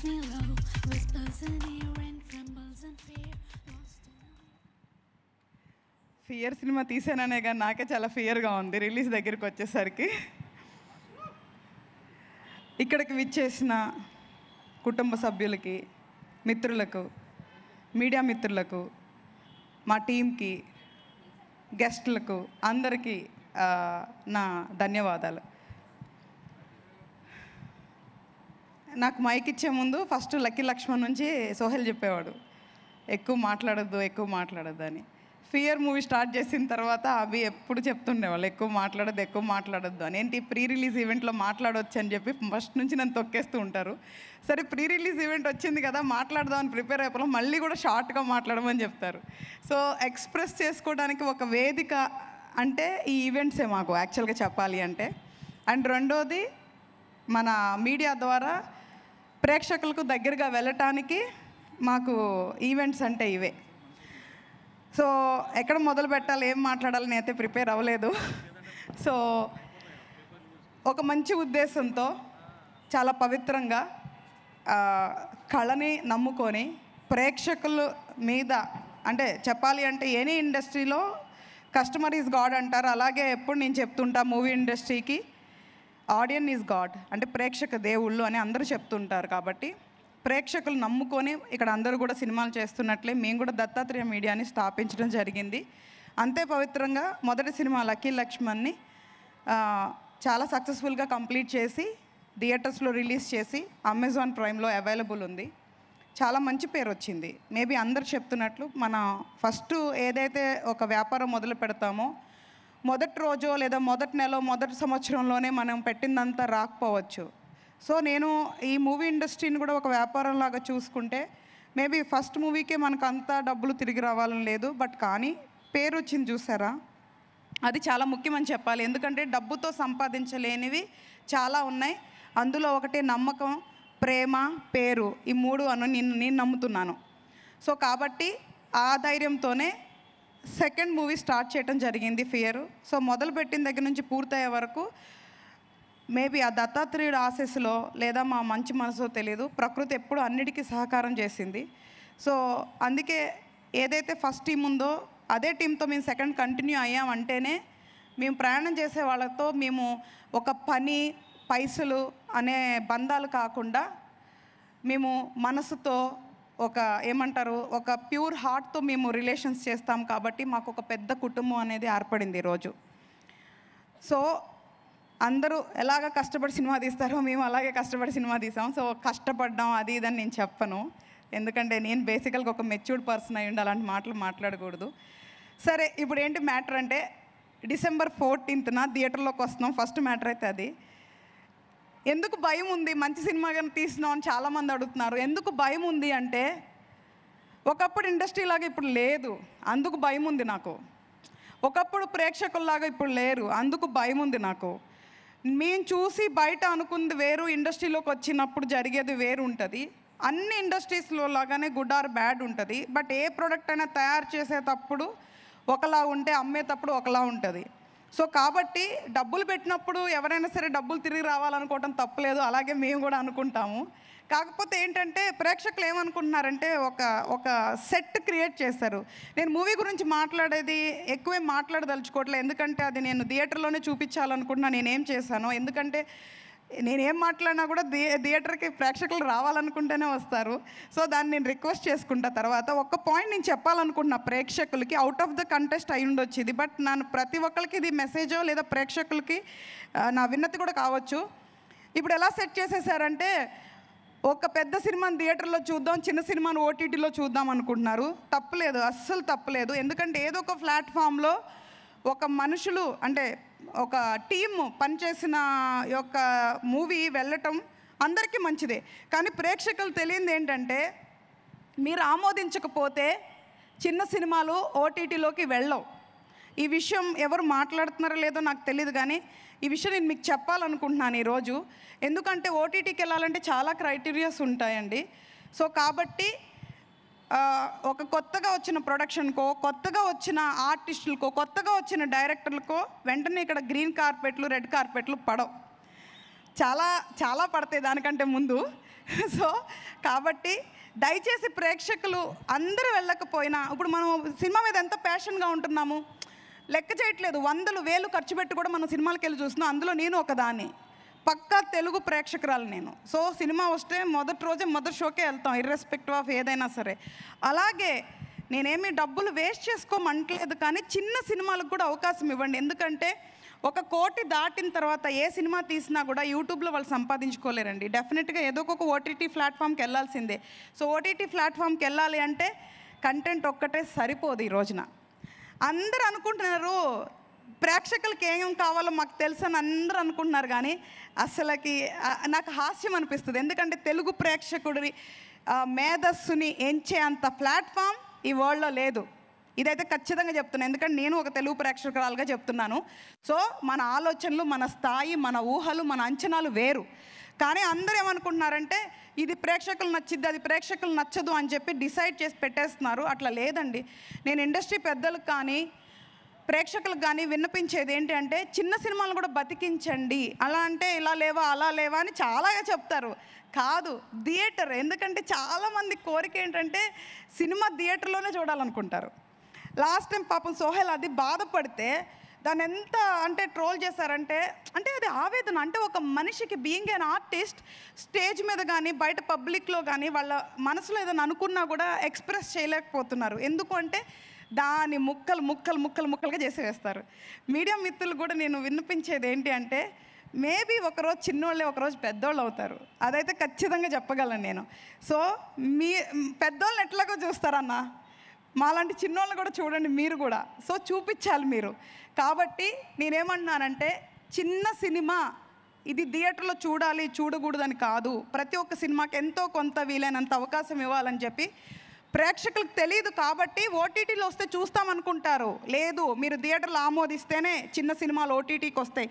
me low, whispers in ear and trembles in fear. Fear సినిమా తీసాననే కానీ నాకే చాలా ఫియర్గా ఉంది రిలీజ్ దగ్గరికి వచ్చేసరికి. ఇక్కడికి విచ్చేసిన కుటుంబ సభ్యులకి, మిత్రులకు, మీడియా మిత్రులకు, మా టీంకి, గెస్టులకు అందరికీ నా ధన్యవాదాలు. నాకు మైక్ ఇచ్చే ముందు ఫస్ట్ లక్కీ లక్ష్మణ్ నుంచి సోహెల్ చెప్పేవాడు, ఎక్కువ మాట్లాడొద్దు అని. ఫియర్ మూవీ స్టార్ట్ చేసిన తర్వాత అవి ఎప్పుడు చెప్తుండేవాళ్ళు, ఎక్కువ మాట్లాడొద్దు అని. ఏంటి ప్రీ రిలీజ్ ఈవెంట్లో మాట్లాడవచ్చు అని చెప్పి ఫస్ట్ నుంచి నన్ను తొక్కేస్తూ ఉంటారు. సరే ప్రీ రిలీజ్ ఈవెంట్ వచ్చింది కదా, మాట్లాడదామని ప్రిపేర్ అయిపోవడం, మళ్ళీ కూడా షార్ట్గా మాట్లాడమని చెప్తారు. సో ఎక్స్ప్రెస్ చేసుకోవడానికి ఒక వేదిక అంటే ఈ ఈవెంట్సే మాకు యాక్చువల్గా చెప్పాలి అంటే. అండ్ రెండోది, మన మీడియా ద్వారా ప్రేక్షకులకు దగ్గరగా వెళ్ళటానికి మాకు ఈవెంట్స్ అంటే ఇవే. సో ఎక్కడ మొదలు పెట్టాలి, ఏం మాట్లాడాలి నేనైతే ప్రిపేర్ అవ్వలేదు. సో ఒక మంచి ఉద్దేశంతో చాలా పవిత్రంగా కళని నమ్ముకొని ప్రేక్షకుల మీద, అంటే చెప్పాలి అంటే ఎనీ ఇండస్ట్రీలో కస్టమర్ ఈజ్ గాడ్ అంటారు. అలాగే ఎప్పుడు నేను చెప్తుంటా, మూవీ ఇండస్ట్రీకి ఆడియన్స్ ఈజ్ గాడ్, అంటే ప్రేక్షక దేవుళ్ళు అని అందరూ చెప్తుంటారు. కాబట్టి ప్రేక్షకులు నమ్ముకొని ఇక్కడ అందరూ కూడా సినిమాలు చేస్తున్నట్లే మేము కూడా దత్తాత్రేయ మీడియాని స్థాపించడం జరిగింది. అంతే పవిత్రంగా మొదటి సినిమా లక్కీ లక్ష్మణ్ని చాలా సక్సెస్ఫుల్గా కంప్లీట్ చేసి థియేటర్స్లో రిలీజ్ చేసి అమెజాన్ ప్రైమ్లో అవైలబుల్ ఉంది. చాలా మంచి పేరు వచ్చింది. మేబీ అందరు చెప్తున్నట్లు మన ఫస్ట్ ఏదైతే ఒక వ్యాపారం మొదలు పెడతామో మొదటి రోజో లేదా మొదటి నెల మొదటి సంవత్సరంలోనే మనం పెట్టిందంతా రాకపోవచ్చు. సో నేను ఈ మూవీ ఇండస్ట్రీని కూడా ఒక వ్యాపారంలాగా చూసుకుంటే మేబీ ఫస్ట్ మూవీకే మనకు అంతా డబ్బులు తిరిగి రావాలని లేదు, బట్ కానీ పేరు వచ్చింది చూసారా, అది చాలా ముఖ్యమని చెప్పాలి. ఎందుకంటే డబ్బుతో సంపాదించలేనివి చాలా ఉన్నాయి. అందులో ఒకటి నమ్మకం, ప్రేమ, పేరు, ఈ మూడు నేను నమ్ముతున్నాను. సో కాబట్టి ఆ ధైర్యంతోనే సెకండ్ మూవీ స్టార్ట్ చేయడం జరిగింది ఫియర్. సో మొదలుపెట్టిన దగ్గర నుంచి పూర్తయ్యే వరకు మేబీ ఆ దత్తాత్రేయుడు ఆశీస్సులో లేదా మా మంచి మనసులో తెలియదు, ప్రకృతి ఎప్పుడు అన్నిటికీ సహకారం చేసింది. సో అందుకే ఏదైతే ఫస్ట్ టీం ఉందో అదే టీంతో మేము సెకండ్ కంటిన్యూ అయ్యామంటేనే మేము ప్రయాణం చేసే వాళ్ళతో మేము ఒక పని, పైసలు అనే బంధాలు కాకుండా మేము మనసుతో ఒక ఏమంటారు, ఒక ప్యూర్ హార్ట్తో మేము రిలేషన్స్ చేస్తాం. కాబట్టి మాకు ఒక పెద్ద కుటుంబం అనేది ఏర్పడింది ఈరోజు. సో అందరూ ఎలాగ కష్టపడి సినిమా తీస్తారో మేము అలాగే కష్టపడి సినిమా తీసాం. సో కష్టపడ్డాం అది ఇదని నేను చెప్పను, ఎందుకంటే నేను బేసికల్గా ఒక మెచ్యూర్డ్ పర్సన్ అయ్యి ఉండి అలాంటి మాటలు మాట్లాడకూడదు. సరే ఇప్పుడు ఏంటి మ్యాటర్ అంటే, December 14th థియేటర్లోకి వస్తున్నాం. ఫస్ట్ మ్యాటర్ అయితే అది. ఎందుకు భయం ఉంది, మంచి సినిమా కానీ తీసినాం అని చాలామంది అడుగుతున్నారు. ఎందుకు భయం ఉంది అంటే, ఒకప్పుడు ఇండస్ట్రీ లాగా ఇప్పుడు లేదు, అందుకు భయం ఉంది నాకు. ఒకప్పుడు ప్రేక్షకుల్లాగా ఇప్పుడు లేరు, అందుకు భయం ఉంది నాకు. మేము చూసి బయట అనుకుంది వేరు, ఇండస్ట్రీలోకి వచ్చినప్పుడు జరిగేది వేరు ఉంటుంది. అన్ని ఇండస్ట్రీస్లో లాగానే గుడ్ ఆర్ బ్యాడ్ ఉంటుంది. బట్ ఏ ప్రోడక్ట్ అయినా తయారు చేసేటప్పుడు ఒకలా ఉంటే అమ్మేటప్పుడు ఒకలా ఉంటుంది. సో కాబట్టి డబ్బులు పెట్టినప్పుడు ఎవరైనా సరే డబ్బులు తిరిగి రావాలనుకోవటం తప్పలేదు, అలాగే మేము కూడా అనుకుంటాము. కాకపోతే ఏంటంటే ప్రేక్షకులు ఏమనుకుంటున్నారంటే ఒక సెట్ క్రియేట్ చేస్తారు. నేను మూవీ గురించి మాట్లాడేది ఎక్కువేం మాట్లాడదలుచుకోవట్లేదు, ఎందుకంటే అది నేను థియేటర్లోనే చూపించాలనుకుంటున్నా నేనేం చేశానో. ఎందుకంటే నేనేం మాట్లాడినా కూడా థియేటర్కి ప్రేక్షకులు రావాలనుకుంటేనే వస్తారు. సో దాన్ని నేను రిక్వెస్ట్ చేసుకుంటా. తర్వాత ఒక్క పాయింట్ నేను చెప్పాలనుకుంటున్నా ప్రేక్షకులకి, అవుట్ ఆఫ్ ద కంటెస్ట్ అయి ఉండొచ్చు ఇది, బట్ నేను ప్రతి ఒక్కరికి ఇది మెసేజో లేదా ప్రేక్షకులకి నా విన్నతి కూడా కావచ్చు. ఇప్పుడు ఎలా సెట్ చేసేసారంటే, ఒక పెద్ద సినిమాని థియేటర్లో చూద్దాం, చిన్న సినిమాని ఓటీటీలో చూద్దాం అనుకుంటున్నారు. తప్పులేదు, అస్సలు తప్పులేదు. ఎందుకంటే ఏదో ఒక ప్లాట్ఫామ్లో ఒక మనుషులు అంటే ఒక టీమ్ పనిచేసిన యొక్క మూవీ వెళ్ళటం అందరికీ మంచిదే. కానీ ప్రేక్షకులు తెలియంది ఏంటంటే, మీరు ఆమోదించకపోతే చిన్న సినిమాలు ఓటీటీలోకి వెళ్ళవు. ఈ విషయం ఎవరు మాట్లాడుతున్నారో లేదో నాకు తెలియదు, కానీ ఈ విషయం నేను మీకు చెప్పాలనుకుంటున్నాను ఈరోజు. ఎందుకంటే ఓటీటీకి వెళ్ళాలంటే చాలా క్రైటీరియాస్ ఉంటాయండి. సో కాబట్టి ఒక కొత్తగా వచ్చిన ప్రొడక్షన్కో, కొత్తగా వచ్చిన ఆర్టిస్టులకో, కొత్తగా వచ్చిన డైరెక్టర్లకో వెంటనే ఇక్కడ గ్రీన్ కార్పెట్లు, రెడ్ కార్పెట్లు పడవు. చాలా చాలా పడతాయి దానికంటే ముందు. సో కాబట్టి దయచేసి ప్రేక్షకులు అందరూ వెళ్ళకపోయినా, ఇప్పుడు మనం సినిమా మీద ఎంత ప్యాషన్గా ఉంటున్నాము లెక్క చేయట్లేదు. 100,000 ఖర్చు పెట్టి కూడా మనం సినిమాలకు వెళ్ళి చూస్తున్నాం. అందులో నేను ఒకదాన్ని, పక్కా తెలుగు ప్రేక్షకురాలు నేను. సో సినిమా వస్తే మొదటి రోజే మొదటి షోకే వెళ్తాం, ఇర్రెస్పెక్టివ్ ఆఫ్ ఏదైనా సరే. అలాగే నేనేమి డబ్బులు వేస్ట్ చేసుకోమంటలేదు, కానీ చిన్న సినిమాలకు కూడా అవకాశం ఇవ్వండి. ఎందుకంటే 1 కోటి దాటిన తర్వాత ఏ సినిమా తీసినా కూడా యూట్యూబ్లో వాళ్ళు సంపాదించుకోలేరండి. డెఫినెట్గా ఏదో ఒక ఓటీటీ ప్లాట్ఫామ్కి వెళ్ళాల్సిందే. సో ఓటీటీ ప్లాట్ఫామ్కి వెళ్ళాలి అంటే కంటెంట్ ఒక్కటే సరిపోదు. ఈ రోజున అందరూ అనుకుంటున్నారు ప్రేక్షకులకి ఏం కావాలో మాకు తెలుసు అని అందరూ అనుకుంటున్నారు, కానీ అసలుకి నాకు హాస్యం అనిపిస్తుంది. ఎందుకంటే తెలుగు ప్రేక్షకుడి మేధస్సుని ఎంచే అంత ప్లాట్ఫామ్ ఈ వరల్డ్లో లేదు. ఇదైతే ఖచ్చితంగా చెప్తున్నాను, ఎందుకంటే నేను ఒక తెలుగు ప్రేక్షకురాలుగా చెప్తున్నాను. సో మన ఆలోచనలు, మన స్థాయి, మన ఊహలు, మన అంచనాలు వేరు. కానీ అందరూ ఏమనుకుంటున్నారంటే ఇది ప్రేక్షకులు నచ్చిద్ది, అది ప్రేక్షకులు నచ్చదు అని చెప్పి డిసైడ్ చేసి పెట్టేస్తున్నారు. అట్లా లేదండి. నేను ఇండస్ట్రీ పెద్దలకు కానీ ప్రేక్షకులకు కానీ విన్నపించేది ఏంటి అంటే, చిన్న సినిమాలు కూడా బతికించండి. అలా అంటే ఇలా లేవా అలా లేవా అని చాలాగా చెప్తారు. కాదు, థియేటర్. ఎందుకంటే చాలామంది కోరిక ఏంటంటే సినిమా థియేటర్లోనే చూడాలనుకుంటారు. లాస్ట్ టైం పాపం సోహెల్ అది బాధపడితే దాన్ని ఎంత అంటే ట్రోల్ చేశారంటే, అంటే అది ఆవేదన. అంటే ఒక మనిషికి బీయింగ్ ఎన్ ఆర్టిస్ట్ స్టేజ్ మీద కానీ బయట పబ్లిక్లో కానీ వాళ్ళ మనసులో ఏదైనా అనుకున్నా కూడా ఎక్స్ప్రెస్ చేయలేకపోతున్నారు. ఎందుకు అంటే దాని ముక్కలుగా చేసి వేస్తారు. మీడియా మిత్రులు కూడా నేను వినిపించేది ఏంటి అంటే, మేబీ ఒకరోజు చిన్నోళ్ళే ఒకరోజు పెద్దోళ్ళు అవుతారు. అదైతే ఖచ్చితంగా చెప్పగలను నేను. సో మీ పెద్దోళ్ళని ఎట్లాగో చూస్తారన్న, మాలాంటి చిన్నోళ్ళని కూడా చూడండి మీరు కూడా. సో చూపించాలి మీరు. కాబట్టి నేనేమంటున్నానంటే, చిన్న సినిమా ఇది థియేటర్లో చూడాలి చూడకూడదని కాదు, ప్రతి ఒక్క సినిమాకి ఎంతో కొంత వీలైనంత అవకాశం ఇవ్వాలని చెప్పి ప్రేక్షకులకు తెలియదు. కాబట్టి ఓటీటీలో వస్తే చూస్తామనుకుంటారు. లేదు, మీరు థియేటర్లో ఆమోదిస్తేనే చిన్న సినిమాలు ఓటీటీకి వస్తాయి.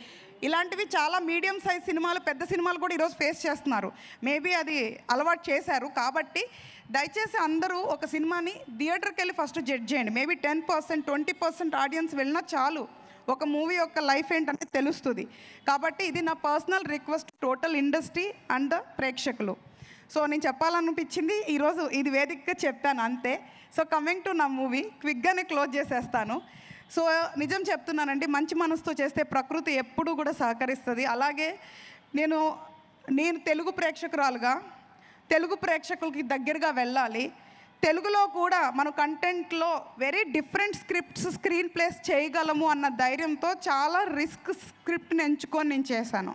ఇలాంటివి చాలా మీడియం సైజ్ సినిమాలు, పెద్ద సినిమాలు కూడా ఈరోజు ఫేస్ చేస్తున్నారు. మేబీ అది అలవాటు చేశారు. కాబట్టి దయచేసి అందరూ ఒక సినిమాని థియేటర్కి వెళ్ళి ఫస్ట్ జడ్జ్ చేయండి. మేబీ 10%, 20% ఆడియన్స్ వెళ్ళినా చాలు, ఒక మూవీ యొక్క లైఫ్ ఏంటంటే తెలుస్తుంది. కాబట్టి ఇది నా personal request total industry and ప్రేక్షకులు. సో నేను చెప్పాలనిపించింది ఈరోజు ఇది వేదికగా చెప్పాను అంతే. సో కమింగ్ టు నా మూవీ, క్విక్గానే క్లోజ్ చేసేస్తాను. సో నిజం చెప్తున్నానండి, మంచి మనసుతో చేస్తే ప్రకృతి ఎప్పుడూ కూడా సహకరిస్తుంది. అలాగే నేను తెలుగు ప్రేక్షకురాలుగా తెలుగు ప్రేక్షకులకి దగ్గరగా వెళ్ళాలి. తెలుగులో కూడా మన కంటెంట్లో వెరీ డిఫరెంట్ స్క్రీన్ ప్లేస్ చేయగలము అన్న ధైర్యంతో చాలా రిస్క్ స్క్రిప్ట్ని ఎంచుకొని నేను చేశాను.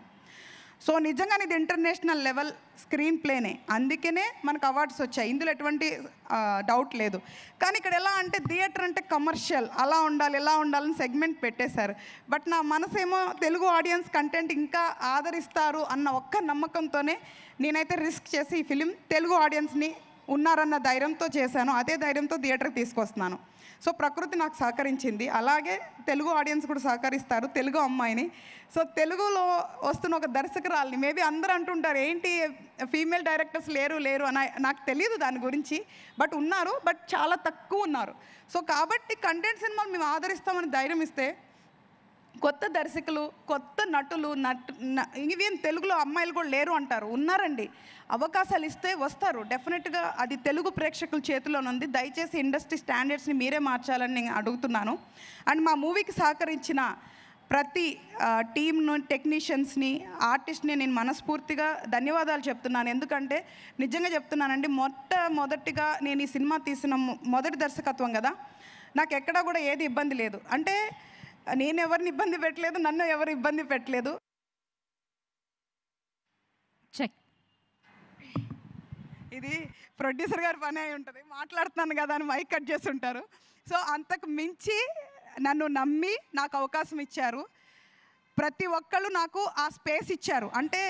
సో నిజంగా ఇది ఇంటర్నేషనల్ లెవెల్ స్క్రీన్ ప్లేనే, అందుకనే మనకు అవార్డ్స్ వచ్చాయి, ఇందులో ఎటువంటి డౌట్ లేదు. కానీ ఇక్కడ ఎలా అంటే థియేటర్ అంటే కమర్షియల్, అలా ఉండాలి ఇలా ఉండాలని సెగ్మెంట్ పెట్టేశారు. బట్ నా మనసేమో తెలుగు ఆడియన్స్ కంటెంట్ ఇంకా ఆదరిస్తారు అన్న ఒక్క నమ్మకంతోనే నేనైతే రిస్క్ చేసి ఈ ఫిలిం తెలుగు ఆడియన్స్ని ఉన్నారన్న ధైర్యంతో చేశాను. అదే ధైర్యంతో థియేటర్కి తీసుకొస్తున్నాను. సో ప్రకృతి నాకు సహకరించింది, అలాగే తెలుగు ఆడియన్స్ కూడా సహకరిస్తారు, తెలుగు అమ్మాయిని. సో తెలుగులో వస్తున్న ఒక దర్శకురాలిని. మేబీ అందరూ అంటుంటారు ఏంటి ఫీమేల్ డైరెక్టర్స్ లేరు అని. నాకు తెలియదు దాని గురించి, బట్ ఉన్నారు, బట్ చాలా తక్కువ ఉన్నారు. సో కాబట్టి కంటెంట్ సినిమాలు మేము ఆదరిస్తామని ధైర్యం ఇస్తే కొత్త దర్శకులు, కొత్త నటులు ఇవేం తెలుగులో అమ్మాయిలు కూడా లేరు అంటారు, ఉన్నారండి. అవకాశాలు ఇస్తే వస్తారు డెఫినెట్గా. అది తెలుగు ప్రేక్షకుల చేతిలోనే ఉంది. దయచేసి ఇండస్ట్రీ స్టాండర్డ్స్ని మీరే మార్చాలని నేను అడుగుతున్నాను. అండ్ మా మూవీకి సహకరించిన ప్రతి టీమ్ను, టెక్నీషియన్స్ని, ఆర్టిస్ట్ని నేను మనస్ఫూర్తిగా ధన్యవాదాలు చెప్తున్నాను. ఎందుకంటే నిజంగా చెప్తున్నానండి, మొదటిగా నేను ఈ సినిమా తీసిన మొదటి దర్శకత్వం కదా, నాకు ఎక్కడా కూడా ఏది ఇబ్బంది లేదు. అంటే నేను ఎవరిని ఇబ్బంది పెట్టలేదు, నన్ను ఎవరు ఇబ్బంది పెట్టలేదు. చెక్. ఇది ప్రొడ్యూసర్ గారి పని అయి ఉంటుంది, మాట్లాడుతున్నాను కదా అని మైక్ కట్ చేసి ఉంటారు. సో అంతకు మించి నన్ను నమ్మి నాకు అవకాశం ఇచ్చారు. ప్రతి ఒక్కళ్ళు నాకు ఆ స్పేస్ ఇచ్చారు. అంటే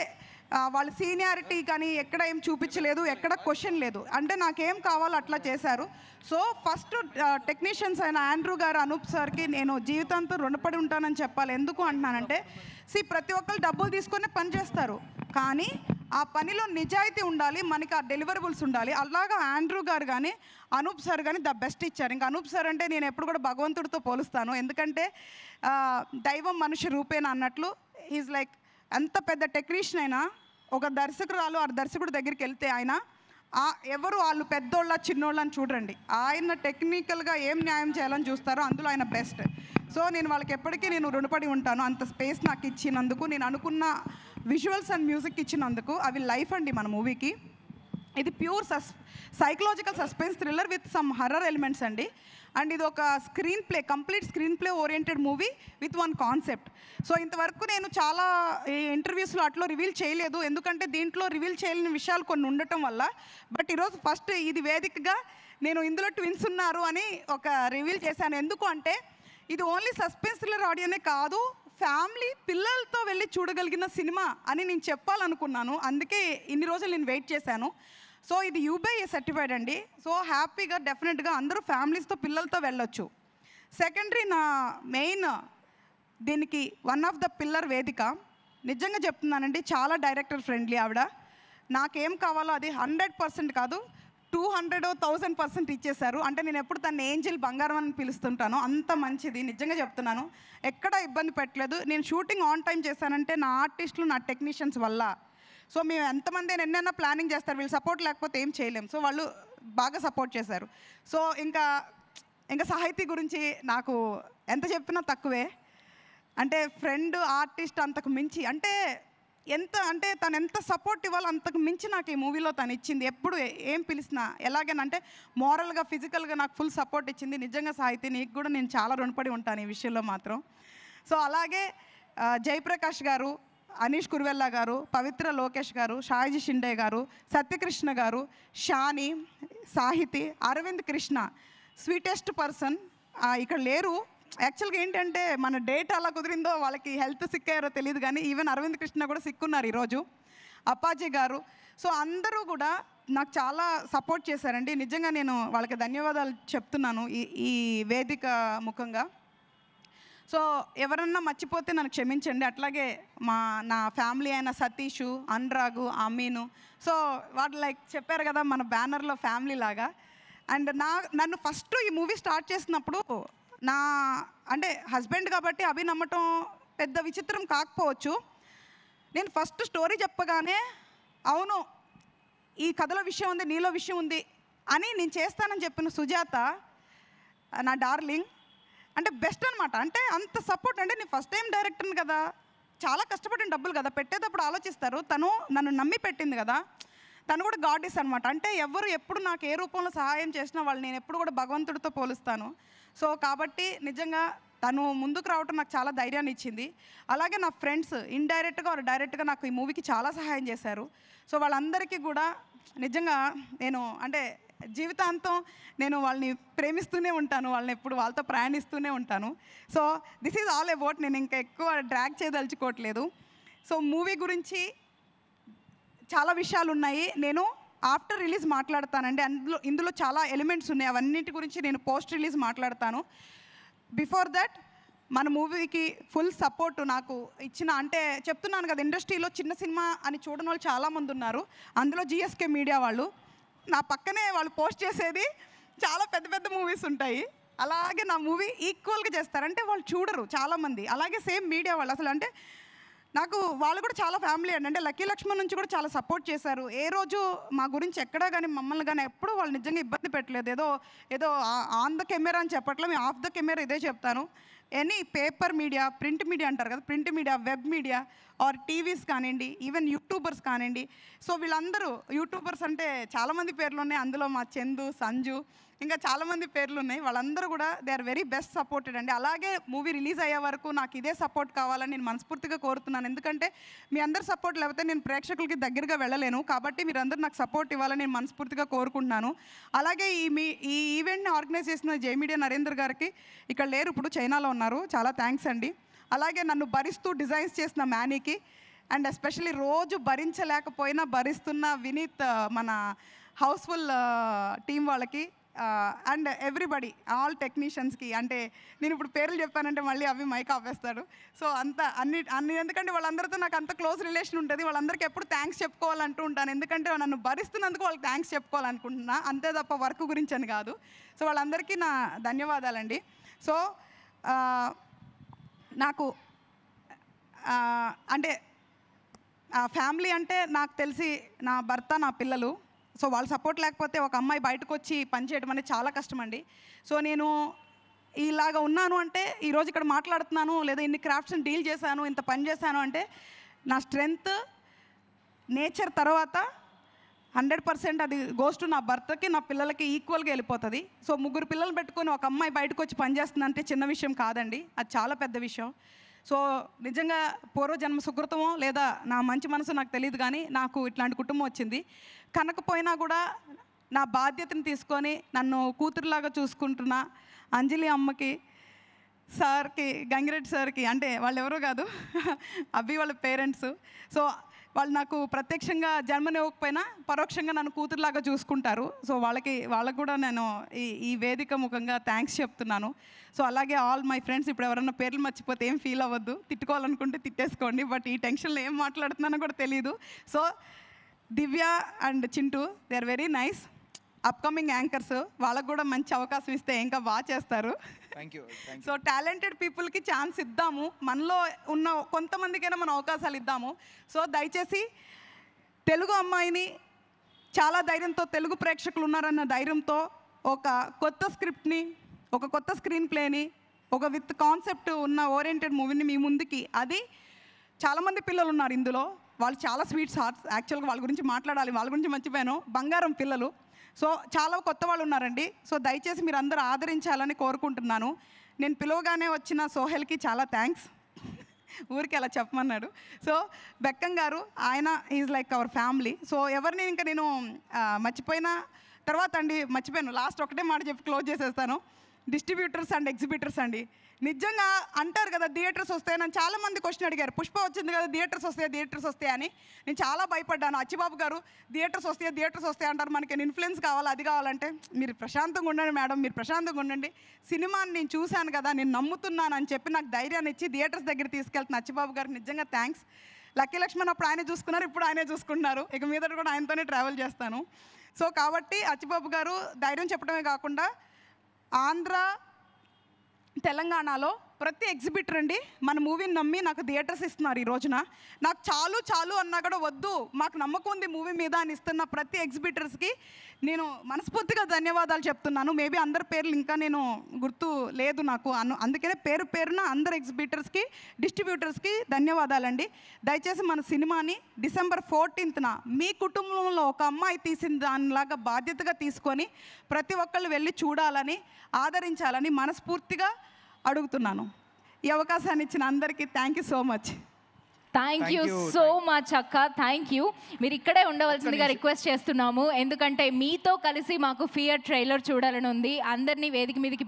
వాళ్ళ సీనియారిటీ కానీ ఎక్కడ ఏం చూపించలేదు, ఎక్కడ క్వశ్చన్ లేదు. అంటే నాకేం కావాలో అట్లా చేశారు. సో ఫస్ట్ టెక్నీషియన్స్ అయిన ఆండ్రూ గారు, అనూప్ సార్కి నేను జీవితాంతం రుణపడి ఉంటానని చెప్పాలి. ఎందుకు అంటున్నానంటే, ప్రతి ఒక్కరు డబ్బులు తీసుకొని పని చేస్తారు, కానీ ఆ పనిలో నిజాయితీ ఉండాలి, మనకి ఆ డెలివరబుల్స్ ఉండాలి. అలాగా ఆండ్రూ గారు కానీ అనూప్ సార్ కానీ ద బెస్ట్ ఇచ్చారు. ఇంకా అనూప్ సార్ అంటే నేను ఎప్పుడు కూడా భగవంతుడితో పోలుస్తాను. ఎందుకంటే దైవం మనిషి రూపేణ అన్నట్లు ఈజ్ లైక్ ఎంత పెద్ద టెక్నీషియన్ అయినా ఒక దర్శకురాలు ఆ దర్శకుడి దగ్గరికి వెళ్తే ఆయన ఎవరు వాళ్ళు పెద్దోళ్ళ చిన్నోళ్ళ అని చూడండి, ఆయన టెక్నికల్గా ఏం న్యాయం చేయాలని చూస్తారో అందులో ఆయన బెస్ట్. సో నేను వాళ్ళకి ఎప్పటికీ నేను రుణపడి ఉంటాను, అంత స్పేస్ నాకు ఇచ్చినందుకు, నేను అనుకున్న విజువల్స్ అండ్ మ్యూజిక్ ఇచ్చినందుకు. అవి లైఫ్ అండి మన మూవీకి. ఇది pure psychological suspense thriller with some horror elements అండి. అండ్ ఇది ఒక screen play, complete screen play oriented movie with one concept. So ఇంతవరకు నేను చాలా ఇంటర్వ్యూస్లో అట్లా రివీల్ చేయలేదు, ఎందుకంటే దీంట్లో రివీల్ చేయలేని విషయాలు కొన్ని ఉండటం వల్ల. బట్ ఈరోజు ఫస్ట్ ఇది వేదికగా నేను ఇందులో ట్విన్స్ ఉన్నారు అని ఒక రివీల్ చేశాను. ఎందుకు అంటే ఇది ఓన్లీ సస్పెన్స్ థ్రిల్లర్ ఆడియోనే కాదు, ఫ్యామిలీ పిల్లలతో వెళ్ళి చూడగలిగిన సినిమా అని నేను చెప్పాలనుకున్నాను. అందుకే ఇన్ని రోజులు నేను వెయిట్ చేశాను. సో ఇది UBI సర్టిఫైడ్ అండి. సో హ్యాపీగా డెఫినెట్గా అందరూ ఫ్యామిలీస్తో పిల్లలతో వెళ్ళొచ్చు. సెకండరీ నా మెయిన్ దీనికి వన్ ఆఫ్ ద పిల్లర్ వేదిక. నిజంగా చెప్తున్నానండి, చాలా డైరెక్టర్ ఫ్రెండ్లీ ఆవిడ. నాకేం కావాలో అది 100% కాదు, 200 1000% ఇచ్చేశారు. అంటే నేను ఎప్పుడు తన ఏంజిల్ బంగారం అని పిలుస్తుంటాను, అంత మంచిది. నిజంగా చెప్తున్నాను, ఎక్కడ ఇబ్బంది పెట్టలేదు. నేను షూటింగ్ ఆన్ టైం చేశానంటే నా ఆర్టిస్టులు, నా టెక్నీషియన్స్ వల్ల. సో మేము ఎంతమంది ఎన్నైనా ప్లానింగ్ చేస్తారు, వీళ్ళు సపోర్ట్ లేకపోతే ఏం చేయలేము. సో వాళ్ళు బాగా సపోర్ట్ చేశారు. సో ఇంకా సాహితీ గురించి నాకు ఎంత చెప్పినా తక్కువే. అంటే ఫ్రెండ్, ఆర్టిస్ట్ అంతకు మించి, అంటే తను ఎంత సపోర్ట్ ఇవ్వాలో అంతకు మించి నాకు ఈ మూవీలో తను ఇచ్చింది. ఎప్పుడు ఏం పిలిచినా ఎలాగనంటే మోరల్గా, ఫిజికల్గా నాకు ఫుల్ సపోర్ట్ ఇచ్చింది. నిజంగా సాహితీ, నీకు కూడా నేను చాలా రుణపడి ఉంటాను ఈ విషయంలో మాత్రం. సో అలాగే జయప్రకాష్ గారు, అనీష్ కుర్వెల్లా గారు, పవిత్ర లోకేష్ గారు, షాయిజీ షిండే గారు, సత్యకృష్ణ గారు, షాని, సాహితి, అరవింద్ కృష్ణ, స్వీటెస్ట్ పర్సన్ ఇక్కడ లేరు. యాక్చువల్గా ఏంటంటే మన డేట్ అలా కుదిరిందో, వాళ్ళకి హెల్త్ సిక్ అయ్యారో తెలియదు కానీ ఈవెన్ అరవింద్ కృష్ణ కూడా సిక్కున్నారు ఈరోజు. అప్పాజీ గారు. సో అందరూ కూడా నాకు చాలా సపోర్ట్ చేశారండి. నిజంగా నేను వాళ్ళకి ధన్యవాదాలు చెప్తున్నాను ఈ వేదిక ముఖంగా. సో ఎవరన్నా మర్చిపోతే నన్ను క్షమించండి. అట్లాగే నా ఫ్యామిలీ అయిన సతీషు, అనురాగు, అమీను. సో వాళ్ళు లైక్ చెప్పారు కదా మన బ్యానర్లో ఫ్యామిలీ లాగా. అండ్ నన్ను ఫస్ట్ ఈ మూవీ స్టార్ట్ చేసినప్పుడు అంటే హస్బెండ్ కాబట్టి అభి నమ్మటం పెద్ద విచిత్రం కాకపోవచ్చు. నేను ఫస్ట్ స్టోరీ చెప్పగానే అవును ఈ కథలో విషయం ఉంది, నీలో విషయం ఉంది అని నేను చేస్తానని చెప్పిన సుజాత, నా డార్లింగ్, అంటే బెస్ట్ అనమాట. అంటే అంత సపోర్ట్. అంటే నేను ఫస్ట్ టైం డైరెక్టర్ని కదా, చాలా కష్టపడిన డబ్బులు కదా, పెట్టేటప్పుడు ఆలోచిస్తారు. తను నన్ను నమ్మి పెట్టింది కదా, తను కూడా గాడెస్ అనమాట. అంటే ఎవరు ఎప్పుడు నాకు ఏ రూపంలో సహాయం చేసినా వాళ్ళు నేను ఎప్పుడు కూడా భగవంతుడితో పోలుస్తాను. సో కాబట్టి నిజంగా తను ముందుకు రావటం నాకు చాలా ధైర్యాన్ని ఇచ్చింది. అలాగే నా ఫ్రెండ్స్ ఇండైరెక్ట్గా ఆర్ డైరెక్ట్గా నాకు ఈ మూవీకి చాలా సహాయం చేశారు. సో వాళ్ళందరికీ కూడా నిజంగా నేను అంటే జీవితాంతం నేను వాళ్ళని ప్రేమిస్తూనే ఉంటాను, వాళ్ళని ఎప్పుడు వాళ్ళతో ప్రయాణిస్తూనే ఉంటాను. So this is all about. నేను ఇంకా ఎక్కువ డ్రాగ్ చేయదలుచుకోవట్లేదు. సో మూవీ గురించి చాలా విషయాలు ఉన్నాయి, నేను ఆఫ్టర్ రిలీజ్ మాట్లాడతానండి. ఇందులో చాలా ఎలిమెంట్స్ ఉన్నాయి, అవన్నిటి గురించి నేను పోస్ట్ రిలీజ్ మాట్లాడతాను. బిఫోర్ దట్ మన మూవీకి ఫుల్ సపోర్ట్ నాకు ఇచ్చిన, అంటే చెప్తున్నాను కదా ఇండస్ట్రీలో చిన్న సినిమా అని చూడని వాళ్ళు చాలామంది ఉన్నారు. అందులో GSK మీడియా వాళ్ళు నా పక్కనే వాళ్ళు పోస్ట్ చేసేది చాలా పెద్ద పెద్ద మూవీస్ ఉంటాయి. అలాగే నా మూవీ ఈక్వల్గా చేస్తారంటే వాళ్ళు చూడరు చాలామంది. అలాగే సేమ్ మీడియా వాళ్ళు అసలు అంటే నాకు వాళ్ళు కూడా చాలా ఫ్యామిలీ అండి. అంటే లక్కీ లక్ష్మణ్ నుంచి కూడా చాలా సపోర్ట్ చేశారు. ఏ రోజు మా గురించి ఎక్కడా కానీ మమ్మల్ని కానీ ఎప్పుడు వాళ్ళు నిజంగా ఇబ్బంది పెట్టలేదు. ఏదో ఆన్ ద కెమెరా అని చెప్పట్లే, మేము ఆఫ్ ద కెమెరా ఇదే చెప్తాను. Any paper media, print media అంటారు కదా, print media, web media or TVs కానివ్వండి, ఈవెన్ యూట్యూబర్స్ కానివ్వండి. సో వీళ్ళందరూ యూట్యూబర్స్ అంటే చాలామంది పేర్లు ఉన్నాయి, అందులో మా చందు, సంజు, ఇంకా చాలామంది పేర్లు ఉన్నాయి. వాళ్ళందరూ కూడా they are very best supported అండి. అలాగే మూవీ రిలీజ్ అయ్యే వరకు నాకు ఇదే సపోర్ట్ కావాలని నేను మనస్ఫూర్తిగా కోరుతున్నాను. ఎందుకంటే మీ అందరు సపోర్ట్ లేకపోతే నేను ప్రేక్షకులకి దగ్గరగా వెళ్ళలేను. కాబట్టి మీరందరూ నాకు సపోర్ట్ ఇవ్వాలని నేను మనస్ఫూర్తిగా కోరుకుంటున్నాను. అలాగే ఈ ఈవెంట్ని ఆర్గనైజ్ చేసిన జేమీడియా నరేందర్ గారికి, ఇక్కడ లేరు, ఇప్పుడు చైనాలో ఉన్నారు, చాలా థ్యాంక్స్ అండి. అలాగే నన్ను భరిస్తూ డిజైన్స్ చేసిన మ్యానీకి, అండ్ ఎస్పెషల్లీ రోజు భరించలేకపోయినా భరిస్తున్న వినీత్, మన హౌస్ఫుల్ టీం వాళ్ళకి, అండ్ ఎవ్రీబడి, ఆల్ టెక్నీషియన్స్కి. అంటే నేను ఇప్పుడు పేర్లు చెప్పానంటే మళ్ళీ అవి మైక్ ఆపేస్తాడు. సో అన్ని ఎందుకంటే వాళ్ళందరితో నాకు అంత క్లోజ్ రిలేషన్ ఉంటుంది. వాళ్ళందరికీ ఎప్పుడు థ్యాంక్స్ చెప్పుకోవాలంటూ ఉంటాను. ఎందుకంటే నన్ను భరిస్తున్నందుకు వాళ్ళకి థ్యాంక్స్ చెప్పుకోవాలనుకుంటున్నా, అంతే తప్ప వర్క్ గురించి అని కాదు. సో వాళ్ళందరికీ నా ధన్యవాదాలండి. సో నాకు అంటే ఫ్యామిలీ అంటే నాకు తెలిసి నా భర్త, నా పిల్లలు. సో వాళ్ళ సపోర్ట్ లేకపోతే ఒక అమ్మాయి బయటకు వచ్చి పని చేయడం అనేది చాలా కష్టం అండి. సో నేను ఇలాగ ఉన్నాను అంటే ఈరోజు ఇక్కడ మాట్లాడుతున్నాను, లేదా ఇన్ని క్రాఫ్ట్స్ని డీల్ చేశాను, ఇంత పని చేశాను అంటే నా స్ట్రెంగ్త్, నేచర్ తర్వాత 100% అది గోస్ టు నా భర్తకి, నా పిల్లలకి ఈక్వల్గా వెళ్ళిపోతుంది. సో 3 పిల్లలు పెట్టుకొని ఒక అమ్మాయి బయటకు వచ్చి పనిచేస్తుందంటే చిన్న విషయం కాదండి, అది చాలా పెద్ద విషయం. సో నిజంగా పూర్వజన్మ సుకృతమో లేదా నా మంచి మనసు నాకు తెలియదు, కానీ నాకు ఇట్లాంటి కుటుంబం వచ్చింది. కనకపోయినా కూడా నా బాధ్యతను తీసుకొని నన్ను కూతురులాగా చూసుకుంటున్న అంజలి అమ్మకి, సార్కి, గంగిరెడ్డి సార్కి, అంటే వాళ్ళు ఎవరో కాదు అవి వాళ్ళ పేరెంట్స్. సో వాళ్ళు నాకు ప్రత్యక్షంగా జన్మనివ్వకపోయినా పరోక్షంగా నన్ను కూతురులాగా చూసుకుంటారు. సో వాళ్ళకు కూడా నేను ఈ వేదిక ముఖంగా థ్యాంక్స్ చెప్తున్నాను. సో అలాగే ఆల్ మై ఫ్రెండ్స్, ఇప్పుడు ఎవరన్నా పేర్లు మర్చిపోతే ఏం ఫీల్ అవ్వద్దు, తిట్టుకోవాలనుకుంటే తిట్టేసుకోండి, బట్ ఈ టెన్షన్లో ఏం మాట్లాడుతున్నానో కూడా తెలియదు. So Divya and Chintu, they are very nice upcoming anchors, వాళ్ళకు కూడా మంచి అవకాశం ఇస్తే ఇంకా బాగా చేస్తారు. సో టాలెంటెడ్ పీపుల్కి ఛాన్స్ ఇద్దాము, మనలో ఉన్న కొంతమందికైనా మనం అవకాశాలు ఇద్దాము. సో దయచేసి తెలుగు అమ్మాయిని చాలా ధైర్యంతో, తెలుగు ప్రేక్షకులు ఉన్నారన్న ధైర్యంతో ఒక కొత్త స్క్రిప్ట్ని, ఒక కొత్త స్క్రీన్ ప్లేని, ఒక విత్ కాన్సెప్ట్ ఉన్న ఓరియంటెడ్ మూవీని మీ ముందుకి, అది చాలామంది పిల్లలు ఉన్నారు ఇందులో, వాళ్ళు చాలా స్వీట్స్ హార్ట్స్. యాక్చువల్గా వాళ్ళ గురించి మాట్లాడాలి, వాళ్ళ గురించి మర్చిపోయాను, బంగారం పిల్లలు. సో చాలా కొత్త వాళ్ళు ఉన్నారండి. సో దయచేసి మీరు అందరూ ఆదరించాలని కోరుకుంటున్నాను. నేను పిలవగానే వచ్చిన సోహెల్కి చాలా థ్యాంక్స్, ఊరికి అలా చెప్పమన్నాడు. సో బెక్కం గారు, ఆయన is like our family. So ఎవరిని ఇంకా నేను మర్చిపోయిన తర్వాత అండి, మర్చిపోయాను, లాస్ట్ ఒకటే మాట చెప్పి క్లోజ్ చేసేస్తాను. డిస్ట్రిబ్యూటర్స్ అండ్ ఎగ్జిబిటర్స్ అండి, నిజంగా అంటారు కదా థియేటర్స్ వస్తాయి. నన్ను చాలామంది క్వశ్చన్ అడిగారు, పుష్ప వచ్చింది కదా థియేటర్స్ వస్తాయి అని. నేను చాలా భయపడ్డాను. అచ్చిబాబు గారు థియేటర్స్ వస్తాయి అంటారు, మనకి ఇన్ఫ్లుయెన్స్ కావాలి, అది కావాలంటే మీరు ప్రశాంతంగా ఉండండి మేడం, మీరు ప్రశాంతంగా ఉండండి, సినిమాని నేను చూశాను కదా, నేను నమ్ముతున్నాను అని చెప్పి నాకు ధైర్యాన్ని ఇచ్చి థియేటర్స్ దగ్గర తీసుకెళ్తున్న అచ్చిబాబు గారికి నిజంగా థ్యాంక్స్. లక్కీ లక్ష్మణ్ అప్పుడు ఆయనే చూసుకున్నారు, ఇప్పుడు ఆయనే చూసుకుంటున్నారు, ఇక మీద కూడా ఆయనతోనే ట్రావెల్ చేస్తాను. సో కాబట్టి అచ్చిబాబు గారు ధైర్యం చెప్పడమే కాకుండా ఆంధ్ర, తెలంగాణలో ప్రతి ఎగ్జిబిటర్ అండి మన మూవీని నమ్మి నాకు థియేటర్స్ ఇస్తున్నారు. ఈ రోజున నాకు చాలు అన్నా కూడా వద్దు, మాకు నమ్మకం ఉంది మూవీ మీద అని ఇస్తున్న ప్రతి ఎగ్జిబిటర్స్కి నేను మనస్ఫూర్తిగా ధన్యవాదాలు చెప్తున్నాను. మేబీ అందరి పేర్లు ఇంకా నేను గుర్తు లేదు నాకు, అందుకనే పేరున అందరు ఎగ్జిబిటర్స్కి, డిస్ట్రిబ్యూటర్స్కి ధన్యవాదాలండి. దయచేసి మన సినిమాని December 14th మీ కుటుంబంలో ఒక అమ్మాయి తీసిన దానిలాగా బాధ్యతగా తీసుకొని ప్రతి ఒక్కళ్ళు వెళ్ళి చూడాలని, ఆదరించాలని మనస్ఫూర్తిగా అడుగుతున్నాను. ఈ అవకాశాన్ని ఇచ్చిన అందరికీ thank you so much. Thank you so much అక్క, థ్యాంక్ యూ. మీరు ఇక్కడే ఉండవలసిందిగా రిక్వెస్ట్ చేస్తున్నాము, ఎందుకంటే మీతో కలిసి మాకు ఫియర్ ట్రైలర్ చూడాలని ఉంది. అందరినీ వేదిక మీదకి